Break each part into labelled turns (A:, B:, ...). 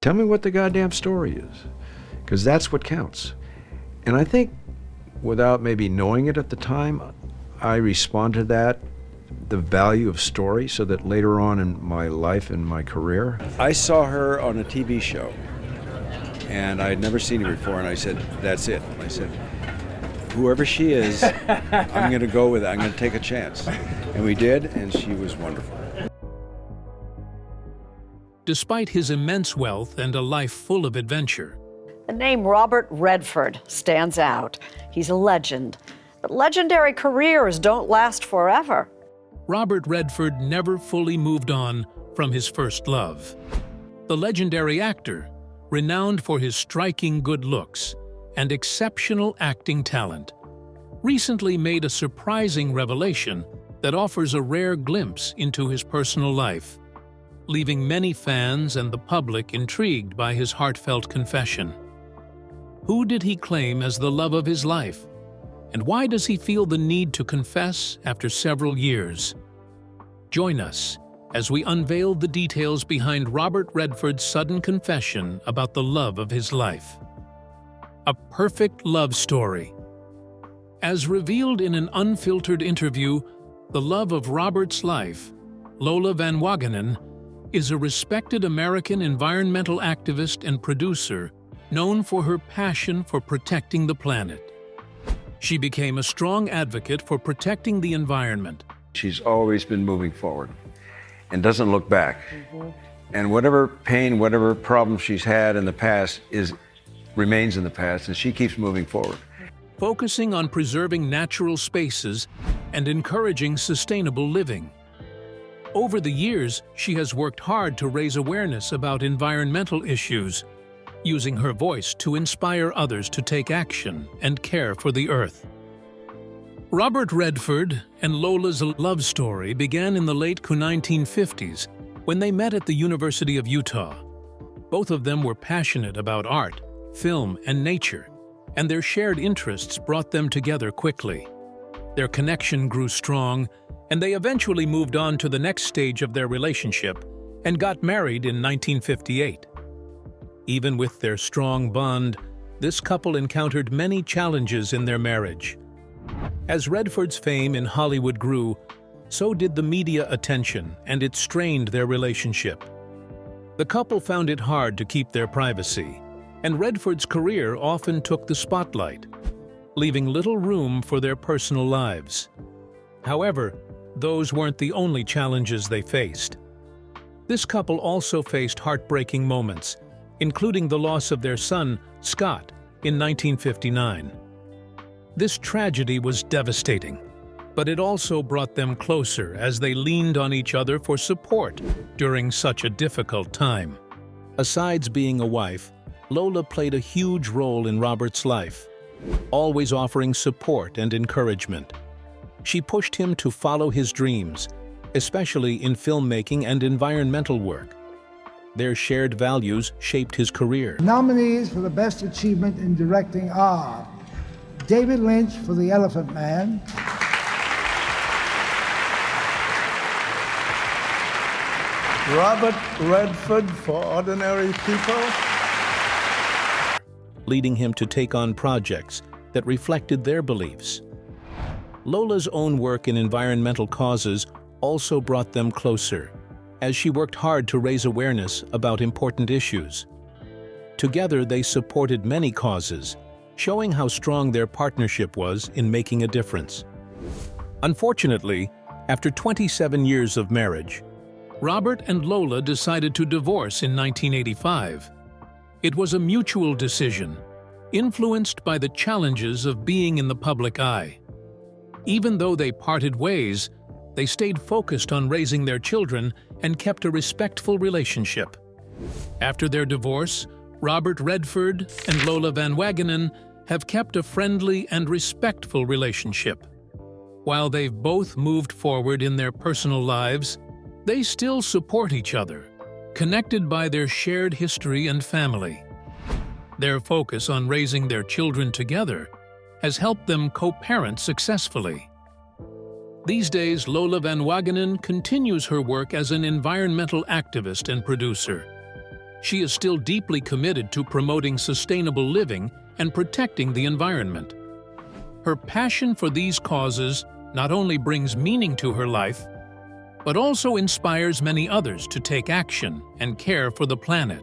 A: Tell me what the goddamn story is, because that's what counts. And I think, without maybe knowing it at the time, I respond to that, the value of story, so that later on in my life and my career, I saw her on a TV show, and I had never seen her before, and I said, that's it. I said, whoever she is, I'm going to go with it. I'm going to take a chance. And we did, and she was wonderful.
B: Despite his immense wealth and a life full of adventure,
C: the name Robert Redford stands out. He's a legend. But legendary careers don't last forever.
B: Robert Redford never fully moved on from his first love. The legendary actor, renowned for his striking good looks and exceptional acting talent, recently made a surprising revelation that offers a rare glimpse into his personal life, leaving many fans and the public intrigued by his heartfelt confession. Who did he claim as the love of his life? And why does he feel the need to confess after several years? Join us as we unveil the details behind Robert Redford's sudden confession about the love of his life. A perfect love story. As revealed in an unfiltered interview, the love of Robert's life, Lola Van Wagenen, is a respected American environmental activist and producer known for her passion for protecting the planet. She became a strong advocate for protecting the environment.
A: She's always been moving forward and doesn't look back. And whatever pain, whatever problem she's had in the past remains in the past, and she keeps moving forward.
B: Focusing on preserving natural spaces and encouraging sustainable living. Over the years, she has worked hard to raise awareness about environmental issues, using her voice to inspire others to take action and care for the earth. Robert Redford and Lola's love story began in the late 1950s when they met at the University of Utah. Both of them were passionate about art, film, and nature, and their shared interests brought them together quickly. Their connection grew strong, and they eventually moved on to the next stage of their relationship and got married in 1958. Even with their strong bond, this couple encountered many challenges in their marriage. As Redford's fame in Hollywood grew, so did the media attention, and it strained their relationship. The couple found it hard to keep their privacy, and Redford's career often took the spotlight, leaving little room for their personal lives. However, those weren't the only challenges they faced. This couple also faced heartbreaking moments, including the loss of their son, Scott, in 1959. This tragedy was devastating, but it also brought them closer as they leaned on each other for support during such a difficult time. Besides being a wife, Lola played a huge role in Robert's life, always offering support and encouragement. She pushed him to follow his dreams, especially in filmmaking and environmental work. Their shared values shaped his career.
D: Nominees for the Best Achievement in Directing are David Lynch for The Elephant Man,
E: Robert Redford for Ordinary People,
B: leading him to take on projects that reflected their beliefs. Lola's own work in environmental causes also brought them closer, as she worked hard to raise awareness about important issues. Together, they supported many causes, showing how strong their partnership was in making a difference. Unfortunately, after 27 years of marriage, Robert and Lola decided to divorce in 1985. It was a mutual decision, influenced by the challenges of being in the public eye. Even though they parted ways, they stayed focused on raising their children and kept a respectful relationship. After their divorce, Robert Redford and Lola Van Wagenen have kept a friendly and respectful relationship. While they've both moved forward in their personal lives, they still support each other, connected by their shared history and family. Their focus on raising their children together has helped them co-parent successfully. These days, Lola Van Wagenen continues her work as an environmental activist and producer. she is still deeply committed to promoting sustainable living and protecting the environment. Her passion for these causes not only brings meaning to her life, but also inspires many others to take action and care for the planet.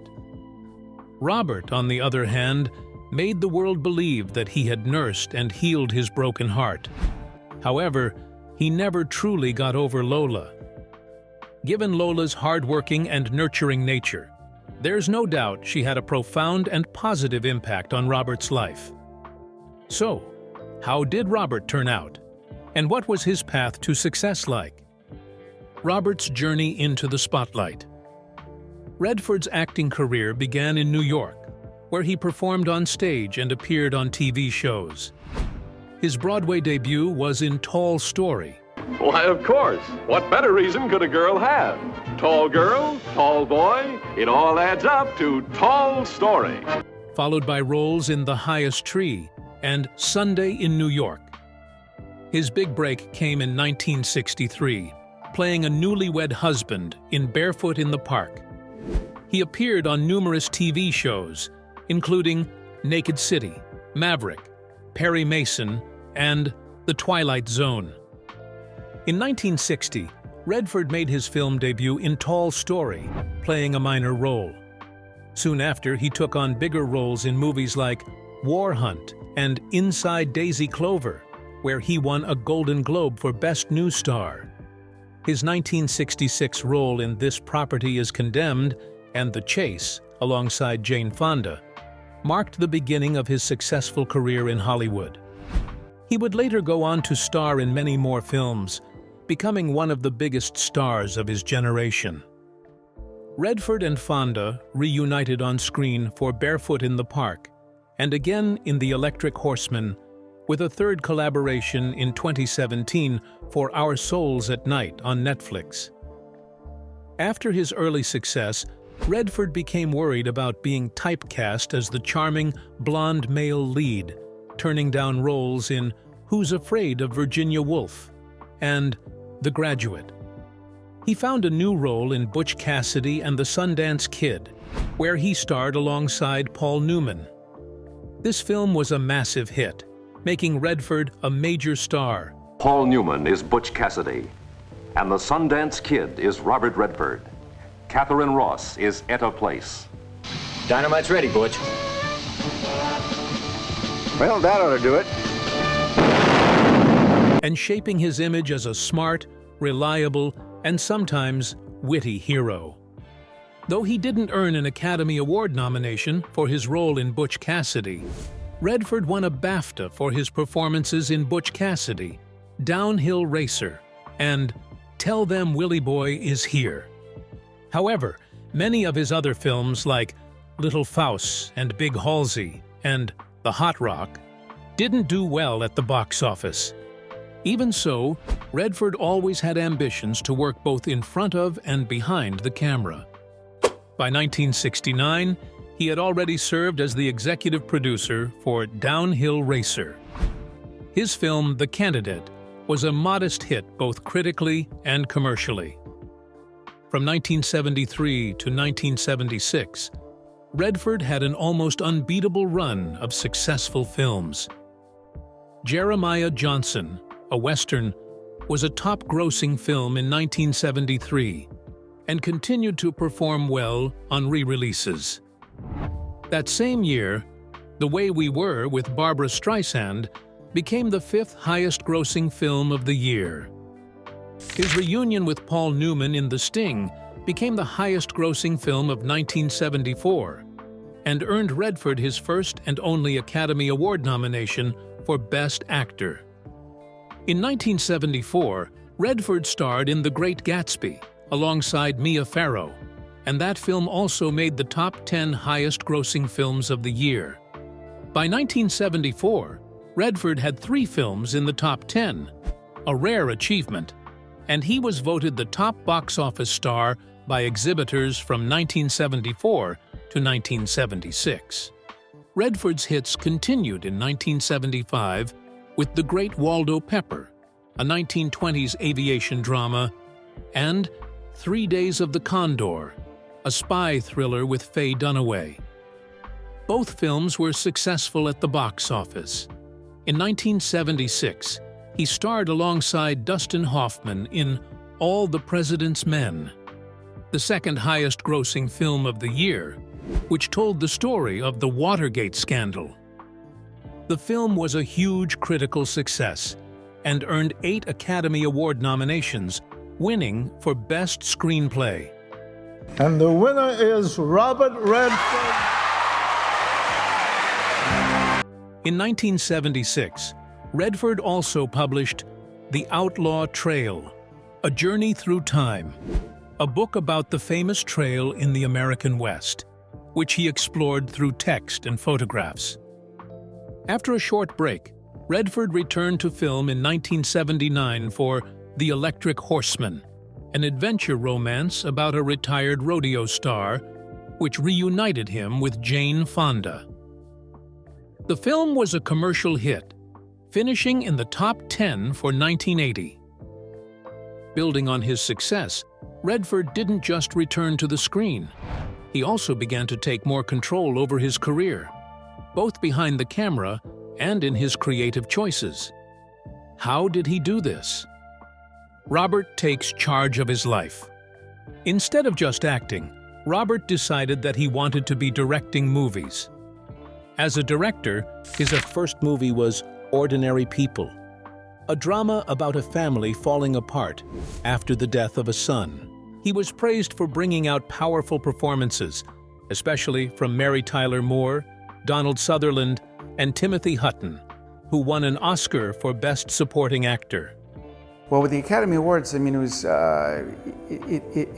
B: Robert, on the other hand, made the world believe that he had nursed and healed his broken heart. However, he never truly got over Lola. Given Lola's hardworking and nurturing nature, there's no doubt she had a profound and positive impact on Robert's life. So, how did Robert turn out? And what was his path to success like? Robert's journey into the spotlight. Redford's acting career began in New York, where he performed on stage and appeared on TV shows. His Broadway debut was in Tall Story.
F: Why, of course. What better reason could a girl have? Tall girl, tall boy, it all adds up to Tall Story.
B: Followed by roles in The Highest Tree and Sunday in New York. His big break came in 1963, playing a newlywed husband in Barefoot in the Park. He appeared on numerous TV shows, including Naked City, Maverick, Perry Mason, and The Twilight Zone. In 1960, Redford made his film debut in Tall Story, playing a minor role. Soon after, he took on bigger roles in movies like War Hunt and Inside Daisy Clover, where he won a Golden Globe for Best New Star. His 1966 role in This Property is Condemned and The Chase, alongside Jane Fonda, marked the beginning of his successful career in Hollywood. He would later go on to star in many more films, becoming one of the biggest stars of his generation. Redford and Fonda reunited on screen for Barefoot in the Park, and again in The Electric Horseman, with a third collaboration in 2017 for Our Souls at Night on Netflix. After his early success, Redford became worried about being typecast as the charming, blonde male lead, turning down roles in Who's Afraid of Virginia Woolf and The Graduate. He found a new role in Butch Cassidy and the Sundance Kid, where he starred alongside Paul Newman. This film was a massive hit, making Redford a major star.
F: Paul Newman is Butch Cassidy, and the Sundance Kid is Robert Redford. Catherine Ross is Etta Place.
G: Dynamite's ready, Butch.
A: Well, that ought to do it.
B: And shaping his image as a smart, reliable, and sometimes witty hero. Though he didn't earn an Academy Award nomination for his role in Butch Cassidy, Redford won a BAFTA for his performances in Butch Cassidy, Downhill Racer, and Tell Them Willie Boy Is Here. However, many of his other films like Little Faust and Big Halsey and The Hot Rock didn't do well at the box office. Even so, Redford always had ambitions to work both in front of and behind the camera. By 1969, he had already served as the executive producer for Downhill Racer. His film, The Candidate, was a modest hit both critically and commercially. From 1973 to 1976, Redford had an almost unbeatable run of successful films. Jeremiah Johnson, a Western, was a top-grossing film in 1973 and continued to perform well on re-releases. That same year, The Way We Were with Barbra Streisand became the 5th highest-grossing film of the year. His reunion with Paul Newman in The Sting became the highest-grossing film of 1974 and earned Redford his first and only Academy Award nomination for Best Actor. In 1974, Redford starred in The Great Gatsby alongside Mia Farrow, and that film also made the top 10 highest-grossing films of the year. By 1974, Redford had 3 films in the top 10, a rare achievement, and he was voted the top box office star by exhibitors from 1974 to 1976. Redford's hits continued in 1975 with The Great Waldo Pepper, a 1920s aviation drama, and 3 Days of the Condor, a spy thriller with Faye Dunaway. Both films were successful at the box office. In 1976, he starred alongside Dustin Hoffman in All the President's Men, the second highest-grossing film of the year, which told the story of the Watergate scandal. The film was a huge critical success and earned 8 Academy Award nominations, winning for Best Screenplay.
E: And the winner is Robert Redford.
B: In 1976, Redford also published The Outlaw Trail, A Journey Through Time, a book about the famous trail in the American West, which he explored through text and photographs. After a short break, Redford returned to film in 1979 for The Electric Horseman, an adventure romance about a retired rodeo star, which reunited him with Jane Fonda. The film was a commercial hit, finishing in the top 10 for 1980. Building on his success, Redford didn't just return to the screen. He also began to take more control over his career, both behind the camera and in his creative choices. How did he do this? Robert takes charge of his life. Instead of just acting, Robert decided that he wanted to be directing movies. As a director, his first movie was Ordinary People, a drama about a family falling apart after the death of a son. He was praised for bringing out powerful performances, especially from Mary Tyler Moore, Donald Sutherland, and Timothy Hutton, who won an Oscar for Best Supporting Actor.
H: Well, with the Academy Awards, I mean, it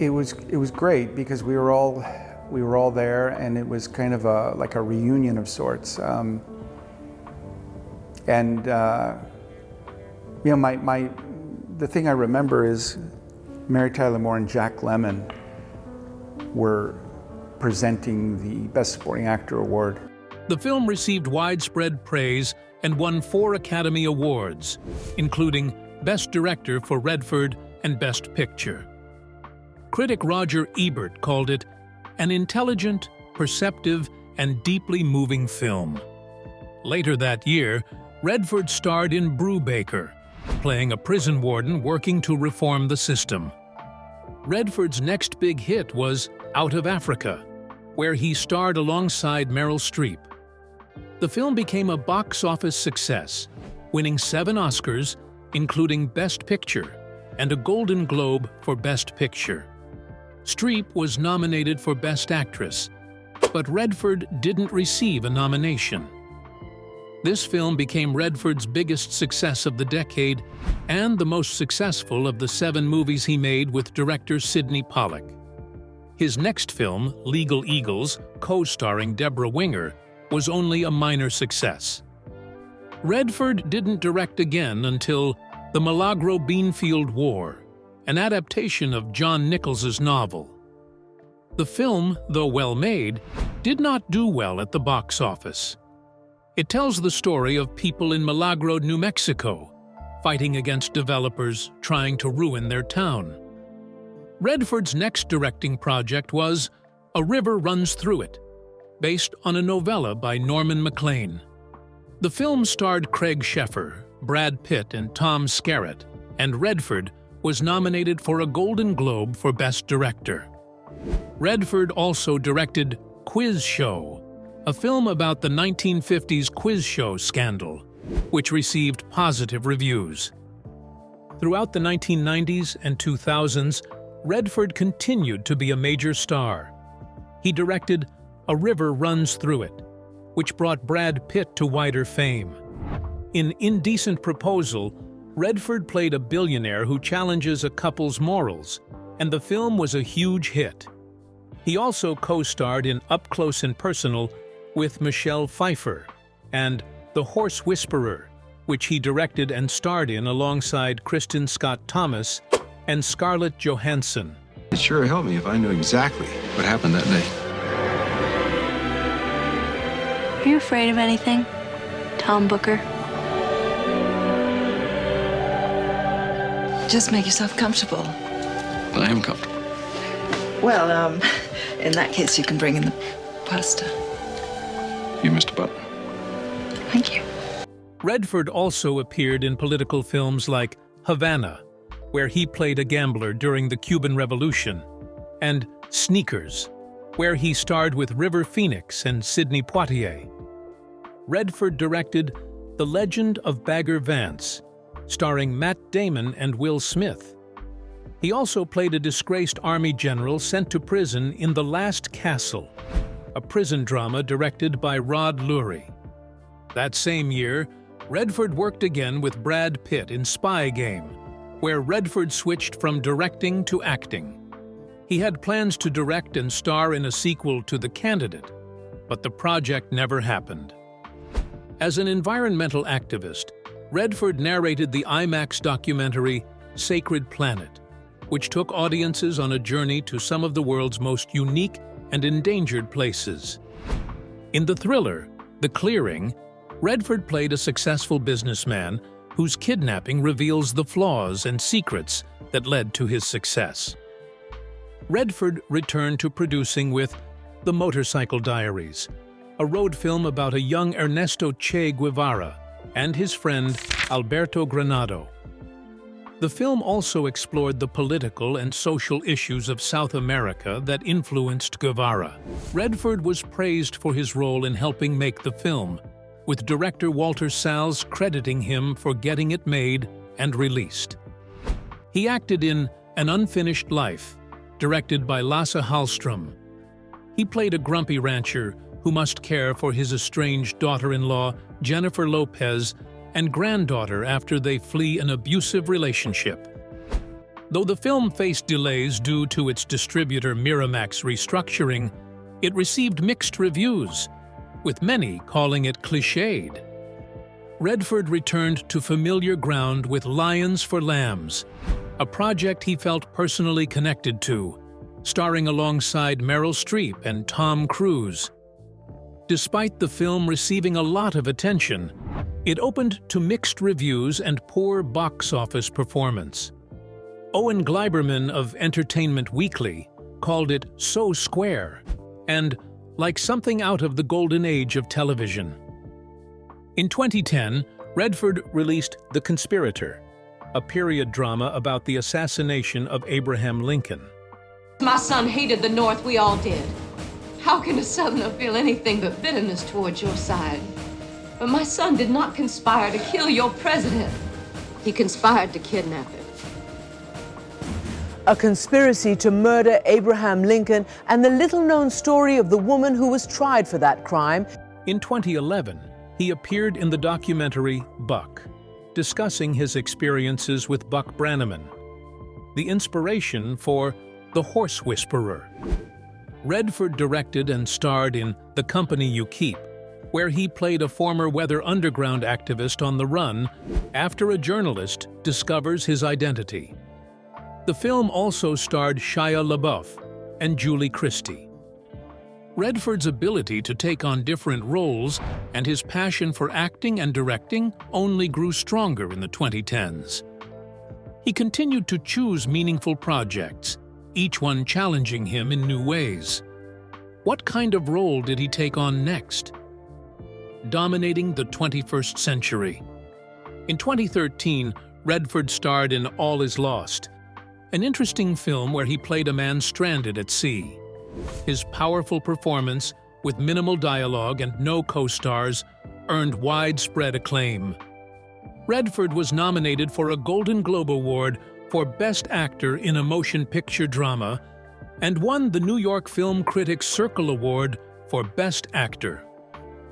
H: was great because we were all there, and it was kind of like a reunion of sorts. The thing I remember is Mary Tyler Moore and Jack Lemmon were presenting the Best Supporting Actor award.
B: The film received widespread praise and won 4 Academy Awards, including Best Director for Redford and Best Picture. Critic Roger Ebert called it an intelligent, perceptive, and deeply moving film. Later that year, Redford starred in Brubaker, playing a prison warden working to reform the system. Redford's next big hit was Out of Africa, where he starred alongside Meryl Streep. The film became a box office success, winning 7 Oscars, including Best Picture and a Golden Globe for Best Picture. Streep was nominated for Best Actress, but Redford didn't receive a nomination. This film became Redford's biggest success of the decade and the most successful of the 7 movies he made with director Sidney Pollack. His next film, Legal Eagles, co-starring Deborah Winger, was only a minor success. Redford didn't direct again until The Milagro Beanfield War, an adaptation of John Nichols's novel. The film, though well-made, did not do well at the box office. It tells the story of people in Milagro, New Mexico, fighting against developers trying to ruin their town. Redford's next directing project was A River Runs Through It, based on a novella by Norman Maclean. The film starred Craig Sheffer, Brad Pitt, and Tom Skerritt, and Redford was nominated for a Golden Globe for Best Director. Redford also directed Quiz Show, a film about the 1950s quiz show scandal, which received positive reviews. Throughout the 1990s and 2000s, Redford continued to be a major star. He directed A River Runs Through It, which brought Brad Pitt to wider fame. In Indecent Proposal, Redford played a billionaire who challenges a couple's morals, and the film was a huge hit. He also co-starred in Up Close and Personal with Michelle Pfeiffer and The Horse Whisperer, which he directed and starred in alongside Kristen Scott Thomas and Scarlett Johansson.
I: It sure helped me if I knew exactly what happened that day.
J: Are you afraid of anything, Tom Booker?
K: Just make yourself comfortable.
I: I am comfortable.
K: Well, In that case, you can bring in the pasta.
I: You missed a button.
K: Thank you.
B: Redford also appeared in political films like Havana, where he played a gambler during the Cuban Revolution, and Sneakers, where he starred with River Phoenix and Sidney Poitier. Redford directed The Legend of Bagger Vance, starring Matt Damon and Will Smith. He also played a disgraced Army general sent to prison in The Last Castle, a prison drama directed by Rod Lurie. That same year, Redford worked again with Brad Pitt in Spy Game, where Redford switched from directing to acting. He had plans to direct and star in a sequel to The Candidate, but the project never happened. As an environmental activist, Redford narrated the IMAX documentary Sacred Planet, which took audiences on a journey to some of the world's most unique and endangered places. In the thriller, The Clearing, Redford played a successful businessman whose kidnapping reveals the flaws and secrets that led to his success. Redford returned to producing with The Motorcycle Diaries, a road film about a young Ernesto Che Guevara and his friend Alberto Granado. The film also explored the political and social issues of South America that influenced Guevara. Redford was praised for his role in helping make the film, with director Walter Salles crediting him for getting it made and released. He acted in An Unfinished Life, directed by Lasse Hallström. He played a grumpy rancher who must care for his estranged daughter-in-law, Jennifer Lopez, and granddaughter after they flee an abusive relationship. Though the film faced delays due to its distributor Miramax restructuring, it received mixed reviews, with many calling it cliched. Redford returned to familiar ground with Lions for Lambs, a project he felt personally connected to, starring alongside Meryl Streep and Tom Cruise. Despite the film receiving a lot of attention, it opened to mixed reviews and poor box office performance. Owen Gleiberman of Entertainment Weekly called it so square and like something out of the golden age of television. In 2010, Redford released The Conspirator, a period drama about the assassination of Abraham Lincoln.
L: My son hated the North, we all did. How can a Southerner feel anything but bitterness towards your side? But my son did not conspire to kill your president. He conspired to kidnap him.
M: A conspiracy to murder Abraham Lincoln and the little-known story of the woman who was tried for that crime.
B: In 2011, he appeared in the documentary Buck, discussing his experiences with Buck Brannaman, the inspiration for The Horse Whisperer. Redford directed and starred in The Company You Keep, where he played a former Weather Underground activist on the run after a journalist discovers his identity. The film also starred Shia LaBeouf and Julie Christie. Redford's ability to take on different roles and his passion for acting and directing only grew stronger in the 2010s. He continued to choose meaningful projects, each one challenging him in new ways. What kind of role did he take on next? Dominating the 21st century. In 2013, Redford starred in All Is Lost, an interesting film where he played a man stranded at sea. His powerful performance, with minimal dialogue and no co-stars, earned widespread acclaim. Redford was nominated for a Golden Globe Award for Best Actor in a Motion Picture Drama and won the New York Film Critics Circle Award for Best Actor,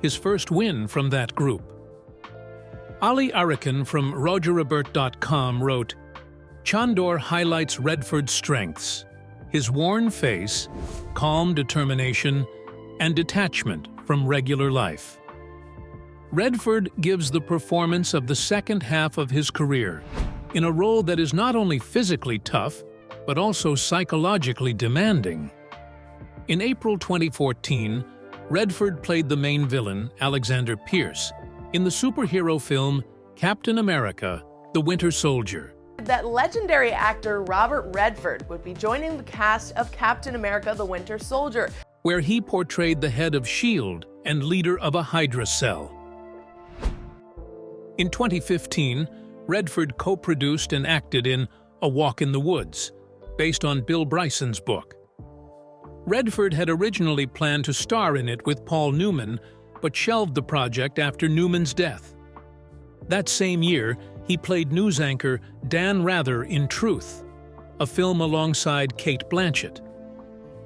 B: his first win from that group. Ali Arikan from RogerRebert.com wrote, Chandor highlights Redford's strengths, his worn face, calm determination, and detachment from regular life. Redford gives the performance of the second half of his career in a role that is not only physically tough, but also psychologically demanding. In April 2014, Redford played the main villain, Alexander Pierce, in the superhero film Captain America: The Winter Soldier.
N: that legendary actor Robert Redford would be joining the cast of Captain America: The Winter Soldier,
B: where he portrayed the head of S.H.I.E.L.D. and leader of a Hydra cell. In 2015, Redford co-produced and acted in A Walk in the Woods, based on Bill Bryson's book. Redford had originally planned to star in it with Paul Newman, but shelved the project after Newman's death. That same year, he played news anchor Dan Rather in Truth, a film alongside Cate Blanchett.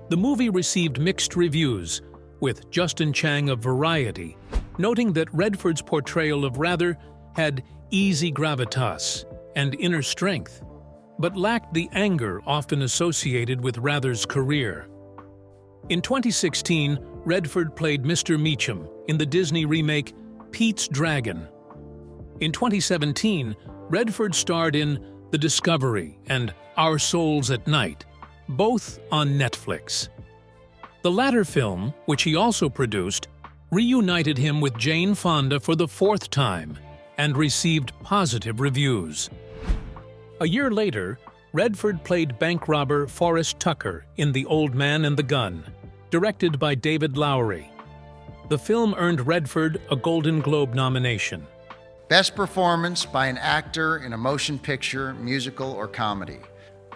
B: The movie received mixed reviews, with Justin Chang of Variety noting that Redford's portrayal of Rather had easy gravitas and inner strength, but lacked the anger often associated with Rather's career. In 2016, Redford played Mr. Meacham in the Disney remake Pete's Dragon. In 2017, Redford starred in The Discovery and Our Souls at Night, both on Netflix. The latter film, which he also produced, reunited him with Jane Fonda for the 4th time and received positive reviews. A year later, Redford played bank robber Forrest Tucker in The Old Man and the Gun, directed by David Lowery. The film earned Redford a Golden Globe nomination.
O: Best performance by an actor in a motion picture, musical, or comedy.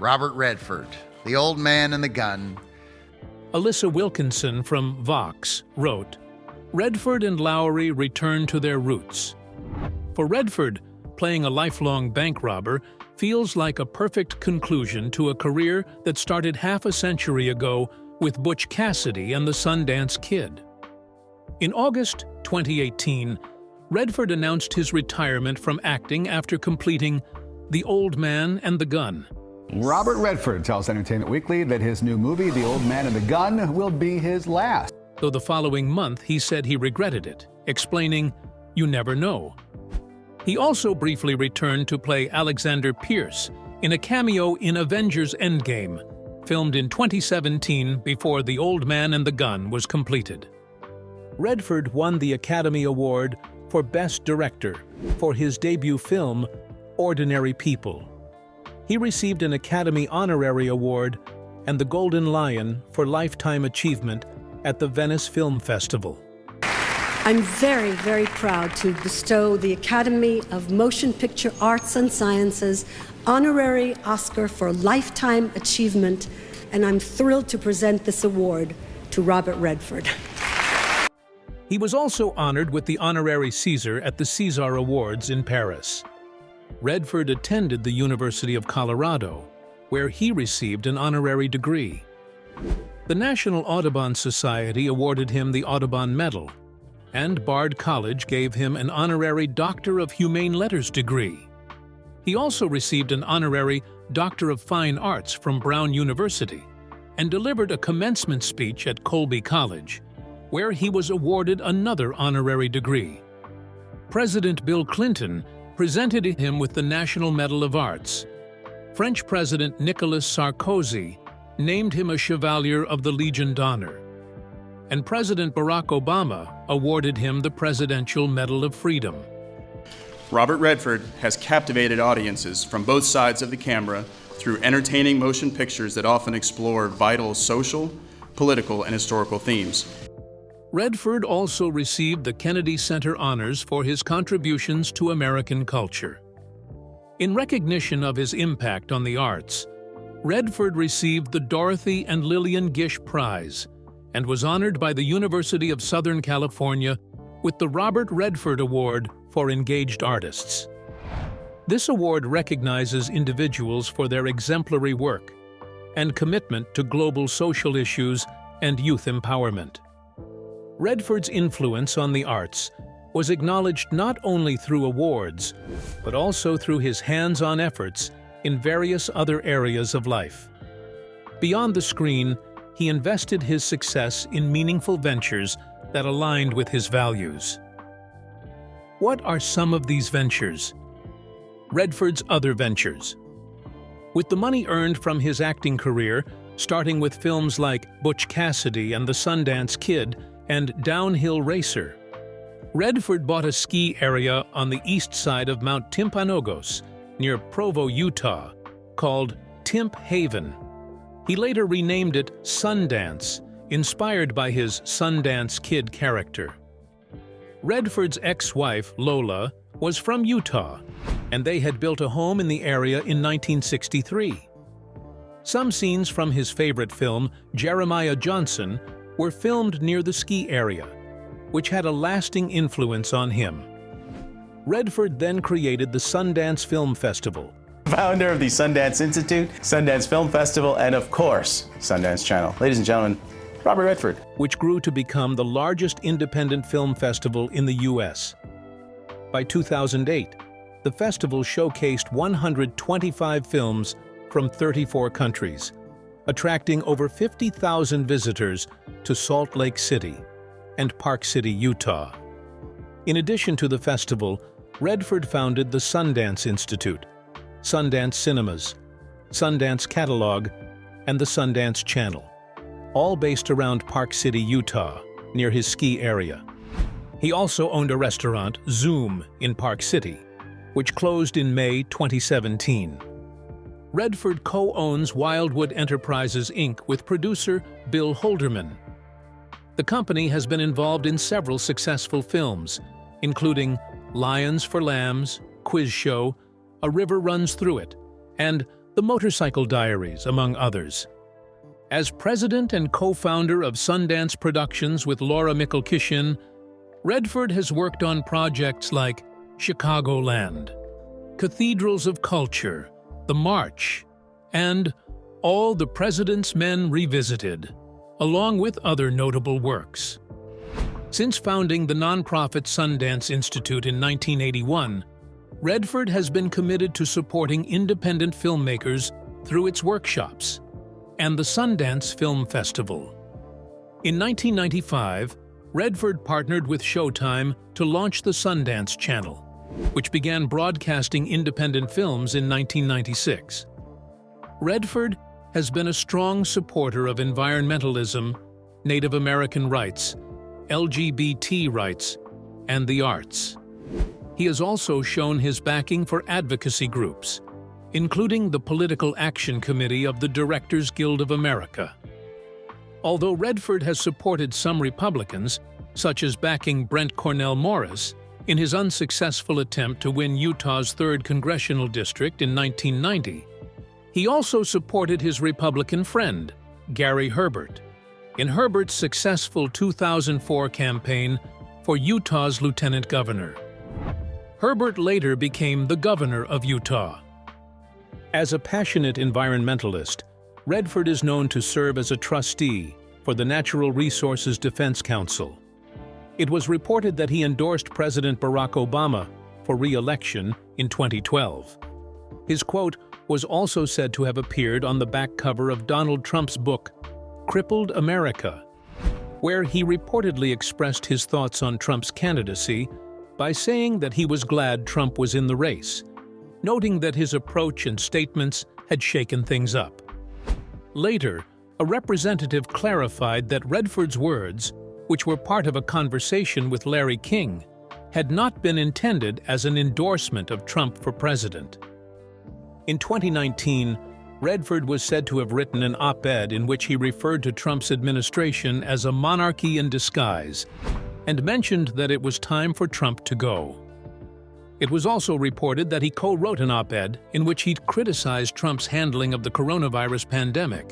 O: Robert Redford, The Old Man and the Gun.
B: Alyssa Wilkinson from Vox wrote, Redford and Lowery returned to their roots. For Redford, playing a lifelong bank robber feels like a perfect conclusion to a career that started half a century ago with Butch Cassidy and the Sundance Kid. In August 2018, Redford announced his retirement from acting after completing The Old Man and the Gun.
P: Robert Redford tells Entertainment Weekly that his new movie, The Old Man and the Gun, will be his last.
B: Though the following month he said he regretted it, explaining, "You never know." He also briefly returned to play Alexander Pierce in a cameo in Avengers Endgame, filmed in 2017 before The Old Man and the Gun was completed. Redford won the Academy Award for Best Director for his debut film, Ordinary People. He received an Academy Honorary Award and the Golden Lion for Lifetime Achievement at the Venice Film Festival.
Q: I'm very, very proud to bestow the Academy of Motion Picture Arts and Sciences Honorary Oscar for Lifetime Achievement, and I'm thrilled to present this award to Robert Redford.
B: He was also honored with the Honorary Caesar at the César Awards in Paris. Redford attended the University of Colorado, where he received an honorary degree. The National Audubon Society awarded him the Audubon Medal, and Bard College gave him an honorary Doctor of Humane Letters degree. He also received an honorary Doctor of Fine Arts from Brown University and delivered a commencement speech at Colby College, where he was awarded another honorary degree. President Bill Clinton presented him with the National Medal of Arts. French President Nicolas Sarkozy named him a Chevalier of the Legion d'Honneur, and President Barack Obama awarded him the Presidential Medal of Freedom.
R: Robert Redford has captivated audiences from both sides of the camera through entertaining motion pictures that often explore vital social, political, and historical themes.
B: Redford also received the Kennedy Center Honors for his contributions to American culture. In recognition of his impact on the arts, Redford received the Dorothy and Lillian Gish Prize and was honored by the University of Southern California with the Robert Redford Award for Engaged Artists. This award recognizes individuals for their exemplary work and commitment to global social issues and youth empowerment. Redford's influence on the arts was acknowledged not only through awards, but also through his hands-on efforts in various other areas of life. Beyond the screen, he invested his success in meaningful ventures that aligned with his values. What are some of these ventures? Redford's other ventures. With the money earned from his acting career, starting with films like Butch Cassidy and the Sundance Kid and Downhill Racer, Redford bought a ski area on the east side of Mount Timpanogos, near Provo, Utah, called Timp Haven. He later renamed it Sundance, inspired by his Sundance Kid character. Redford's ex-wife, Lola, was from Utah, and they had built a home in the area in 1963. Some scenes from his favorite film, Jeremiah Johnson, were filmed near the ski area, which had a lasting influence on him. Redford then created the Sundance Film Festival,
S: founder of the Sundance Institute, Sundance Film Festival, and of course, Sundance Channel. Ladies and gentlemen, Robert Redford.
B: Which grew to become the largest independent film festival in the U.S. By 2008, the festival showcased 125 films from 34 countries, attracting over 50,000 visitors to Salt Lake City and Park City, Utah. In addition to the festival, Redford founded the Sundance Institute, Sundance Cinemas, Sundance Catalog, and the Sundance Channel, all based around Park City, Utah, near his ski area. He also owned a restaurant, Zoom, in Park City, which closed in May 2017. Redford co-owns Wildwood Enterprises, Inc. with producer Bill Holderman. The company has been involved in several successful films, including Lions for Lambs, Quiz Show, A River Runs Through It, and The Motorcycle Diaries, among others. As president and co-founder of Sundance Productions with Laura Mikkelkishin, Redford has worked on projects like Chicagoland, Cathedrals of Culture, The March, and All the President's Men Revisited, along with other notable works. Since founding the nonprofit Sundance Institute in 1981, Redford has been committed to supporting independent filmmakers through its workshops and the Sundance Film Festival. In 1995, Redford partnered with Showtime to launch the Sundance Channel, which began broadcasting independent films in 1996. Redford has been a strong supporter of environmentalism, Native American rights, LGBT rights, and the arts. He has also shown his backing for advocacy groups, including the Political Action Committee of the Directors Guild of America. Although Redford has supported some Republicans, such as backing Brent Cornell Morris in his unsuccessful attempt to win Utah's 3rd Congressional District in 1990, he also supported his Republican friend, Gary Herbert, in Herbert's successful 2004 campaign for Utah's lieutenant governor. Herbert later became the governor of Utah. As a passionate environmentalist, Redford is known to serve as a trustee for the Natural Resources Defense Council. It was reported that he endorsed President Barack Obama for re-election in 2012. His quote was also said to have appeared on the back cover of Donald Trump's book, Crippled America, where he reportedly expressed his thoughts on Trump's candidacy by saying that he was glad Trump was in the race, noting that his approach and statements had shaken things up. Later, a representative clarified that Redford's words, which were part of a conversation with Larry King, had not been intended as an endorsement of Trump for president. In 2019, Redford was said to have written an op-ed in which he referred to Trump's administration as a monarchy in disguise and mentioned that it was time for Trump to go. It was also reported that he co-wrote an op-ed in which he criticized Trump's handling of the coronavirus pandemic,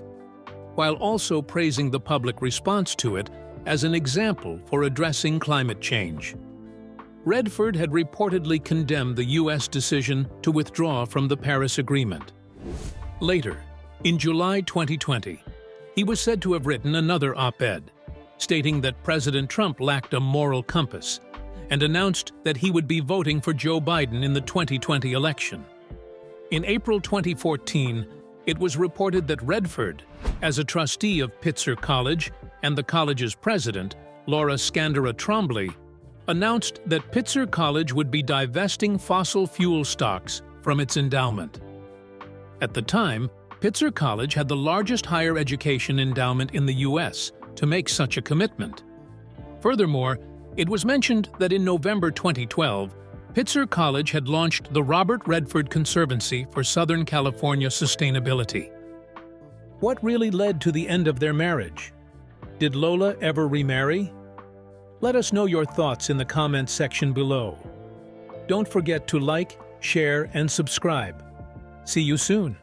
B: while also praising the public response to it as an example for addressing climate change. Redford had reportedly condemned the U.S. decision to withdraw from the Paris Agreement. Later, in July 2020, he was said to have written another op-ed, stating that President Trump lacked a moral compass, and announced that he would be voting for Joe Biden in the 2020 election. In April 2014, it was reported that Redford, as a trustee of Pitzer College and the college's president, Laura Scandera Trombley, announced that Pitzer College would be divesting fossil fuel stocks from its endowment. At the time, Pitzer College had the largest higher education endowment in the U.S. to make such a commitment. Furthermore, it was mentioned that in November 2012, Pitzer College had launched the Robert Redford Conservancy for Southern California Sustainability. What really led to the end of their marriage? Did Lola ever remarry? Let us know your thoughts in the comments section below. Don't forget to like, share, and subscribe. See you soon.